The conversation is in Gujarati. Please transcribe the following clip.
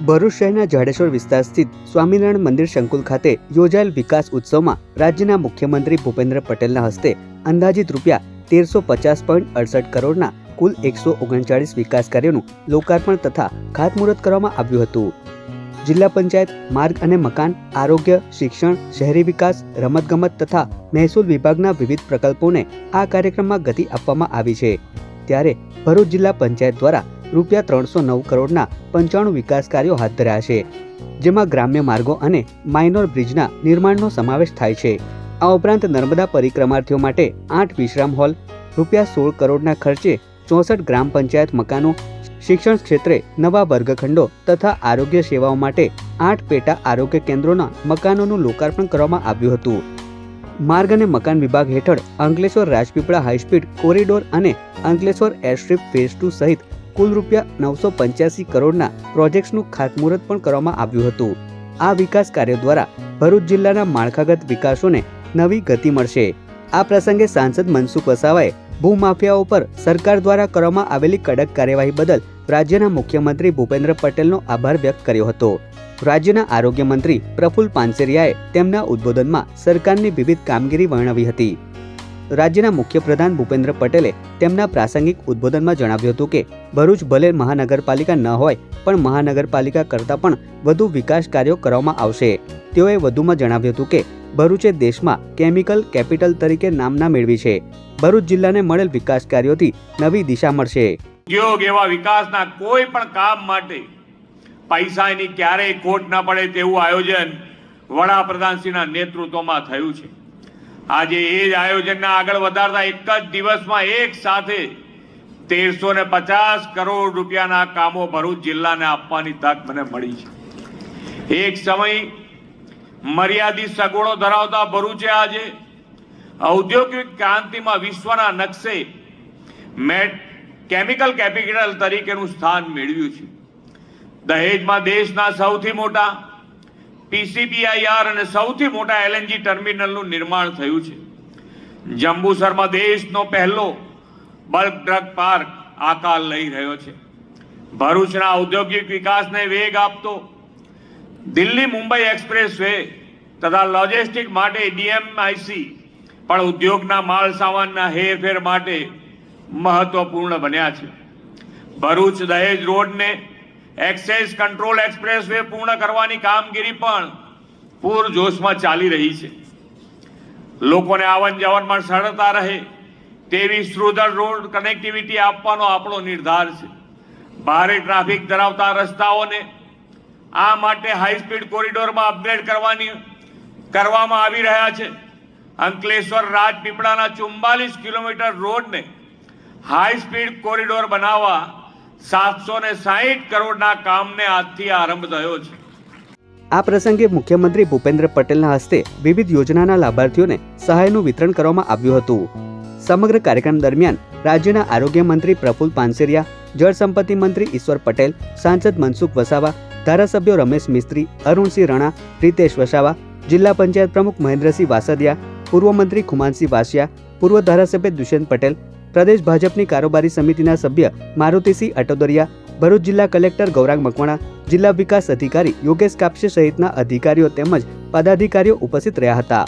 ભરૂચ શહેરના જાડેશ્વર વિસ્તાર સ્થિત સ્વામિનારાયણ મંદિર સંકુલ ખાતે યોજાયેલ વિકાસ ઉત્સવમાં રાજ્યના મુખ્યમંત્રી ભૂપેન્દ્ર પટેલના હસ્તે અંદાજિત ₹1350.68 કરોડના કુલ 139 વિકાસ કાર્યોનું લોકાર્પણ તથા ખાતમુહૂર્ત કરવામાં આવ્યું હતું। જિલ્લા પંચાયત, માર્ગ અને મકાન, આરોગ્ય, શિક્ષણ, શહેરી વિકાસ, રમતગમત તથા મહેસૂલ વિભાગના વિવિધ પ્રકલ્પોને આ કાર્યક્રમમાં ગતિ આપવામાં આવી છે। ત્યારે ભરૂચ જિલ્લા પંચાયત દ્વારા ₹309 કરોડના 95 વિકાસ કાર્યો હાથ ધર્યા છે, જેમાં ગ્રામ્ય માર્ગો અને માઇનોર બ્રિજના નિર્માણનો સમાવેશ થાય છે। આ ઉપરાંત નર્મદા પરિક્રમાર્થીઓ માટે 8 વિશ્રામ હોલ, ₹16 કરોડના ખર્ચે 64 ગ્રામ પંચાયત મકાનો, શિક્ષણ ક્ષેત્રે નવા વર્ગખંડો તથા આરોગ્ય સેવાઓ માટે 8 પેટા આરોગ્ય કેન્દ્રોના મકાનોનું લોકાર્પણ કરવામાં આવ્યું હતું। માર્ગ અને મકાન વિભાગ હેઠળ અંકલેશ્વર રાજપીપળા હાઈસ્પીડ કોરિડોર અને અંકલેશ્વર એરસ્ટ્રીપ ફેઝ 2 સહિત કુલ ₹985 કરોડના પ્રોજેક્ટ્સનું ખાતમુહૂર્ત પણ કરવામાં આવ્યું હતું। આ વિકાસ કાર્યો દ્વારા ભરૂચ જિલ્લાના માળખાગત વિકાસોને નવી ગતિ મળશે। આ પ્રસંગે સાંસદ મનસુખ વસાવાએ ભૂમાફિયાઓ પર સરકાર દ્વારા કરવામાં આવેલી કડક કાર્યવાહી બદલ રાજ્યના મુખ્યમંત્રી ભૂપેન્દ્ર પટેલનો આભાર વ્યક્ત કર્યો હતો। રાજ્યના આરોગ્ય મંત્રી પ્રફુલ્લ પાનસેરિયાએ તેમના ઉદ્બોધનમાં સરકારની વિવિધ કામગીરી વર્ણવી હતી। રાજ્યના મુખ્યપ્રધાન ભૂપેન્દ્ર પટેલે તેમના પ્રાસંગિક ઉદ્બોધનમાં જણાવ્યું હતું કે ભરૂચ ભલે મહાનગરપાલિકા ન હોય પણ મહાનગરપાલિકા કરતાં પણ વધુ વિકાસ કાર્યો કરવામાં આવશે। તેઓએ વધુમાં જણાવ્યું હતું કે ભરૂચે દેશમાં કેમિકલ કેપિટલ તરીકે નામના મેળવી છે। ભરૂચ જિલ્લાને મળેલ વિકાસ કાર્યોથી નવી દિશા મળશે। ઉદ્યોગ એવા વિકાસના કોઈ પણ કામ માટે પૈસાની ક્યારેય ખોટ ન પડે તેવું આયોજન વડાપ્રધાનશ્રીના નેતૃત્વમાં થયું છે। આજે એ જ આયોજનને આગળ વધારતા એક જ દિવસમાં એક સાથે 1350 કરોડ રૂપિયાના કામો ભરૂચ જિલ્લાને આપવાની તક મને મળી છે। એક સમય મર્યાદિત સગવડો ધરાવતા ભરૂચે આજે ઔદ્યોગિક ક્રાંતિમાં વિશ્વના નકશે કેમિકલ કેપિટલ તરીકેનું સ્થાન મેળવ્યું છે। દહેજમાં દેશના સૌથી મોટા PCPIR અને સૌથી મોટા LNG ટર્મિનલનું નિર્માણ થયું છે। જંબુસરમાં દેશનો પહેલો બલ્ક ડ્રગ પાર્ક આકાર લઈ રહ્યો છે। ભરૂચના ઔદ્યોગિક વિકાસને વેગ આપતો દિલ્હી મુંબઈ એક્સપ્રેસ વે તથા લોજિસ્ટિક માટે DMIC પણ ઉદ્યોગના માલ સામાનના હેરફેર માટે મહત્વપૂર્ણ બન્યા છે। ભરૂચ દહેજ રોડને એક્સેસ કંટ્રોલ એક્સપ્રેસ વે પૂર્ણ કરવાની કામગીરી પણ પૂરજોશમાં ચાલી રહી છે। લોકોને આવન જાવનમાં સરળતા રહે તેવી સુદૃઢ રોડ કનેક્ટિવિટી આપવાનો આપણો નિર્ધાર છે। ભારે ટ્રાફિક ધરાવતા રસ્તાઓને આ માટે હાઈ સ્પીડ કોરિડોરમાં અપગ્રેડ કરવામાં આવી રહ્યા છે। અંકલેશ્વર રાજપીપળાના 44 કિલોમીટર રોડને હાઈ સ્પીડ કોરિડોર બનાવવા 760 કરોડના કામને આજથી આરંભ થયો છે। આ પ્રસંગે મુખ્યમંત્રી ભૂપેન્દ્ર પટેલના હસ્તે વિવિધ યોજનાના લાભાર્થીઓને સહાયનું વિતરણ કરવામાં આવ્યું હતું। સમગ્ર કાર્યક્રમ દરમિયાન રાજ્યના આરોગ્ય મંત્રી પ્રફુલ્લ પાનસેરિયા, જળ સંપત્તિ મંત્રી ઈશ્વર પટેલ, સાંસદ મનસુખ વસાવા, ધારાસભ્યો રમેશ મિસ્ત્રી, અરુણસિંહ રણા, રીતેશ વસાવા, જિલ્લા પંચાયત પ્રમુખ મહેન્દ્રસિંહ વાસદિયા, પૂર્વ મંત્રી ખુમાનસિંહ વાસિયા, પૂર્વ ધારાસભ્ય દુષ્યંત પટેલ, પ્રદેશ ભાજપની કારોબારી સમિતિના સભ્ય મારુતિસિંહ અટોદરિયા, ભરૂચ જિલ્લા કલેક્ટર ગૌરાંગ મકવાણા, જિલ્લા વિકાસ અધિકારી યોગેશ કાપસે સહિતના અધિકારીઓ તેમજ પદાધિકારીઓ ઉપસ્થિત રહ્યા હતા।